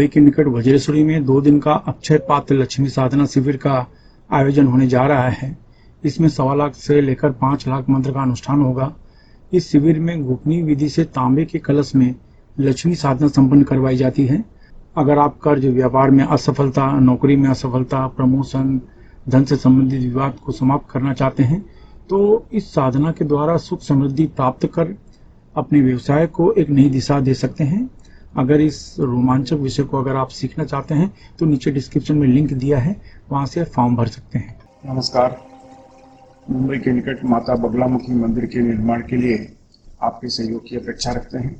मुंबई के निकट वज्रेश्वरी में 2 दिन का अक्षय पात्र लक्ष्मी साधना शिविर का आयोजन होने जा रहा है। इसमें 1.25 लाख से लेकर 5 लाख मंत्र का अनुष्ठान होगा। इस शिविर में गोपनीय विधि से तांबे के कलश में लक्ष्मी साधना संपन्न करवाई जाती है। अगर आप कर्ज, व्यापार में असफलता, नौकरी में असफलता, प्रमोशन, धन से संबंधित विवाद को समाप्त करना चाहते हैं तो इस साधना के द्वारा सुख समृद्धि प्राप्त कर अपने व्यवसाय को एक नई दिशा दे सकते हैं। अगर इस रोमांचक विषय को अगर आप सीखना चाहते हैं तो नीचे डिस्क्रिप्शन में लिंक दिया है, वहां से फॉर्म भर सकते हैं। नमस्कार। मुंबई के निकट माता बगलामुखी मंदिर के निर्माण के लिए आपके सहयोग की अपेक्षा रखते हैं।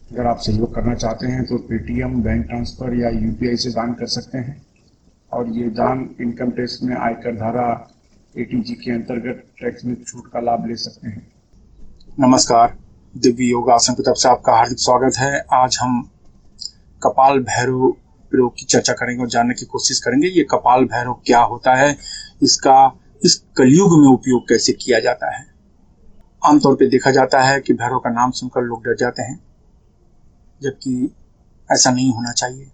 अगर आप सहयोग करना चाहते हैं तो पेटीएम, बैंक ट्रांसफर या यूपीआई से दान कर सकते हैं और ये दान इनकम टैक्स में आयकर धारा एटीजी के अंतर्गत टैक्स में छूट का लाभ ले सकते हैं। नमस्कार, दिव्य योग आसन की तरफ से आपका हार्दिक स्वागत है। आज हम कपाल भैरव प्रयोग की चर्चा करेंगे और जानने की कोशिश करेंगे ये कपाल भैरव क्या होता है, इसका इस कलयुग में उपयोग कैसे किया जाता है। आमतौर पे देखा जाता है कि भैरव का नाम सुनकर लोग डर जाते हैं, जबकि ऐसा नहीं होना चाहिए।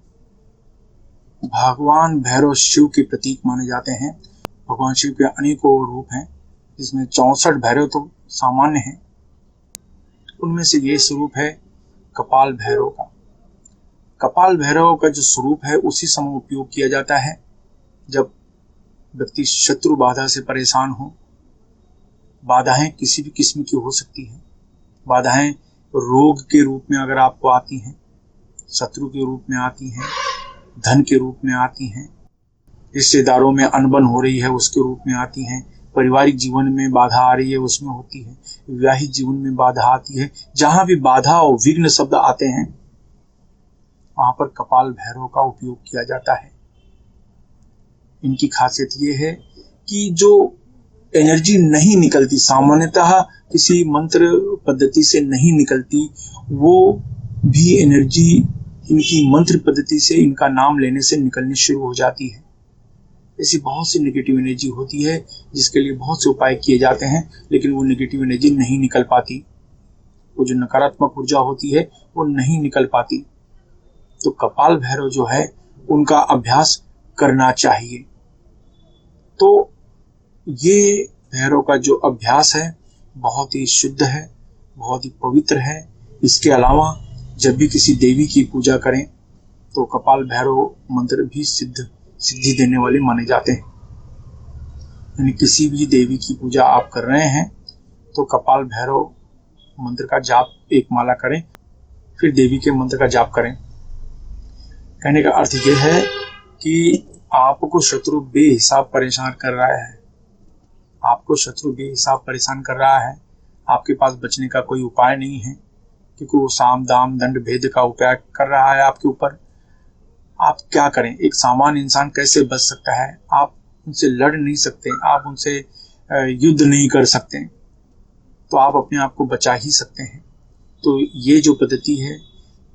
भगवान भैरव शिव के प्रतीक माने जाते हैं। भगवान शिव के अनेकों रूप हैं, जिसमें 64 भैरव तो सामान्य हैं। उनमें से ये स्वरूप है कपाल भैरव का। कपाल भैरव का जो स्वरूप है उसी समय उपयोग किया जाता है जब व्यक्ति शत्रु बाधा से परेशान हो। बाधाएं किसी भी किस्म की हो सकती हैं। बाधाएं रोग के रूप में अगर आपको आती हैं, शत्रु के रूप में आती हैं, धन के रूप में आती हैं, रिश्तेदारों में अनबन हो रही है उसके रूप में आती हैं, पारिवारिक जीवन में बाधा आ रही है उसमें होती है, विवाहित जीवन में बाधा आती है। जहां भी बाधा और विघ्न शब्द आते हैं वहां पर कपाल भैरव का उपयोग किया जाता है। इनकी खासियत ये है कि जो एनर्जी नहीं निकलती, सामान्यतः किसी मंत्र पद्धति से नहीं निकलती, वो भी एनर्जी इनकी मंत्र पद्धति से, इनका नाम लेने से निकलनी शुरू हो जाती है। ऐसी बहुत सी नेगेटिव एनर्जी होती है जिसके लिए बहुत से उपाय किए जाते हैं, लेकिन वो नेगेटिव एनर्जी नहीं निकल पाती। वो जो नकारात्मक ऊर्जा होती है वो नहीं निकल पाती। तो कपाल भैरव जो है उनका अभ्यास करना चाहिए। तो ये भैरव का जो अभ्यास है बहुत ही शुद्ध है, बहुत ही पवित्र है। इसके अलावा जब भी किसी देवी की पूजा करें तो कपाल भैरव मंत्र भी सिद्धि देने वाले माने जाते हैं। यानी किसी भी देवी की पूजा आप कर रहे हैं तो कपाल भैरव मंत्र का जाप एक माला करें, फिर देवी के मंत्र का जाप करें। कहने का अर्थ यह है कि आपको शत्रु बेहिसाब परेशान कर रहा है, आपको शत्रु बेहिसाब परेशान कर रहा है, आपके पास बचने का कोई उपाय नहीं है, क्योंकि वो साम दाम दंड भेद का उपाय कर रहा है आपके ऊपर। आप क्या करें? एक सामान्य इंसान कैसे बच सकता है? आप उनसे लड़ नहीं सकते, आप उनसे युद्ध नहीं कर सकते, तो आप अपने आप को बचा ही सकते हैं। तो ये जो पद्धति है,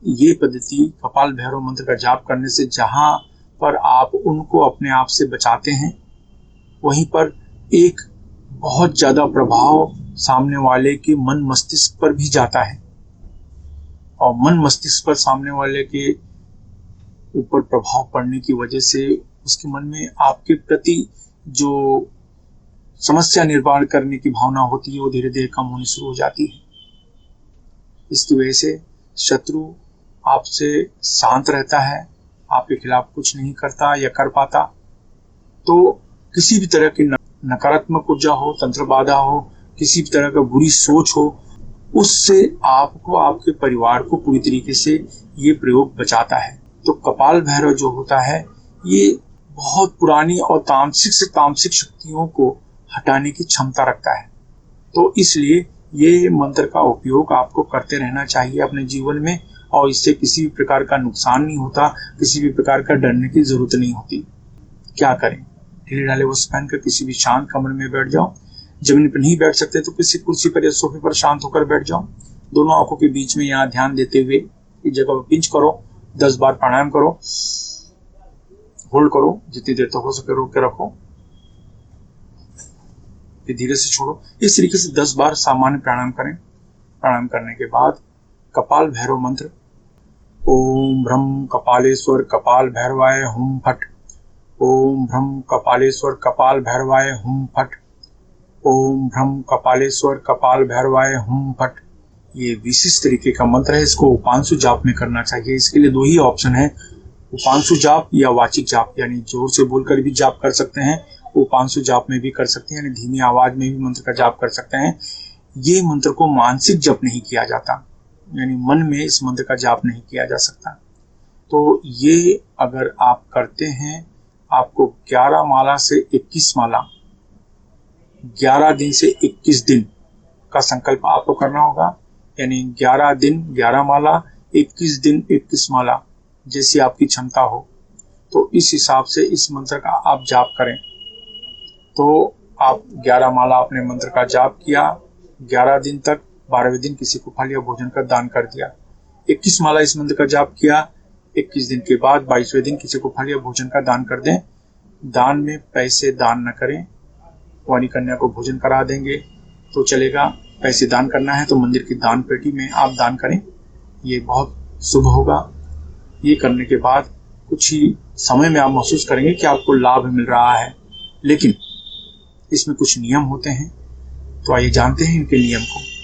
ये पद्धति कपाल भैरव मंत्र का जाप करने से जहां पर आप उनको अपने आप से बचाते हैं, वहीं पर एक बहुत ज्यादा प्रभाव सामने वाले के मन मस्तिष्क पर भी जाता है, और मन मस्तिष्क पर सामने वाले के ऊपर प्रभाव पड़ने की वजह से उसके मन में आपके प्रति जो समस्या निर्माण करने की भावना होती है वो धीरे धीरे कम होनी शुरू हो जाती है। इसकी वजह से शत्रु आपसे शांत रहता है, आपके खिलाफ कुछ नहीं करता या कर पाता। तो किसी भी तरह की नकारात्मक ऊर्जा हो, तंत्र बाधा हो, किसी भी तरह का बुरी सोच हो, उससे आपको, आपके परिवार को पूरी तरीके से ये प्रयोग बचाता है। तो कपाल भैरव जो होता है ये बहुत पुरानी और तामसिक से तामसिक शक्तियों को हटाने की क्षमता रखता है। तो इसलिए ये मंत्र का उपयोग आपको करते रहना चाहिए अपने जीवन में, और इससे किसी भी प्रकार का नुकसान नहीं होता, किसी भी प्रकार का डरने की जरूरत नहीं होती। क्या करें? ढीले ढाले वस्त्र पहनकर किसी भी शांत कमरे में बैठ जाओ। जमीन पर नहीं बैठ सकते तो किसी कुर्सी पर या सोफे पर शांत होकर बैठ जाओ। दोनों आंखों के बीच में यहाँ ध्यान देते हुए इस जगह पर पिंच करो, 10 बार प्राणायाम करो, होल्ड करो, जितनी देर तक हो सके रोक के रखो, फिर धीरे से छोड़ो। इस तरीके से 10 बार सामान्य प्राणायाम करें। प्राणायाम करने के बाद कपाल भैरव मंत्र ओम भ्रम कपालेश्वर कपाल भैरवाय हुम फट। ओम भ्रम कपालेश्वर कपाल भैरवाय हुम फट। ओम भ्रम कपालेश्वर कपाल भैरवाय हुम फट। ये विशिष्ट तरीके का मंत्र है, इसको उपांशु जाप में करना चाहिए। इसके लिए दो ही ऑप्शन है, उपांशु जाप या वाचिक जाप, यानी जोर से बोलकर भी जाप कर सकते हैं, उपांशु जाप में भी कर सकते हैं, यानी धीमी आवाज में भी मंत्र का जाप कर सकते हैं। ये मंत्र को मानसिक जप नहीं किया जाता, यानी मन में इस मंत्र का जाप नहीं किया जा सकता। तो ये अगर आप करते हैं, आपको 11 माला से 21 माला, 11 दिन से 21 दिन का संकल्प आपको करना होगा, यानी 11 दिन 11 माला, 21 दिन 21 माला, जैसी आपकी क्षमता हो। तो इस हिसाब से इस मंत्र का आप जाप करें। तो आप 11 माला अपने मंत्र का जाप किया, 11 दिन तक, 12वें दिन किसी को फल या भोजन का दान कर दिया। 21 माला इस मंत्र का जाप किया, 21 दिन के बाद 22वें दिन किसी को फल या भोजन का दान कर दें। दान में पैसे दान न करें, वाणी कन्या को भोजन करा देंगे तो चलेगा। पैसे दान करना है तो मंदिर की दान पेटी में आप दान करें, ये बहुत शुभ होगा। ये करने के बाद कुछ ही समय में आप महसूस करेंगे कि आपको लाभ मिल रहा है, लेकिन इसमें कुछ नियम होते हैं, तो आइए जानते हैं इनके नियम को।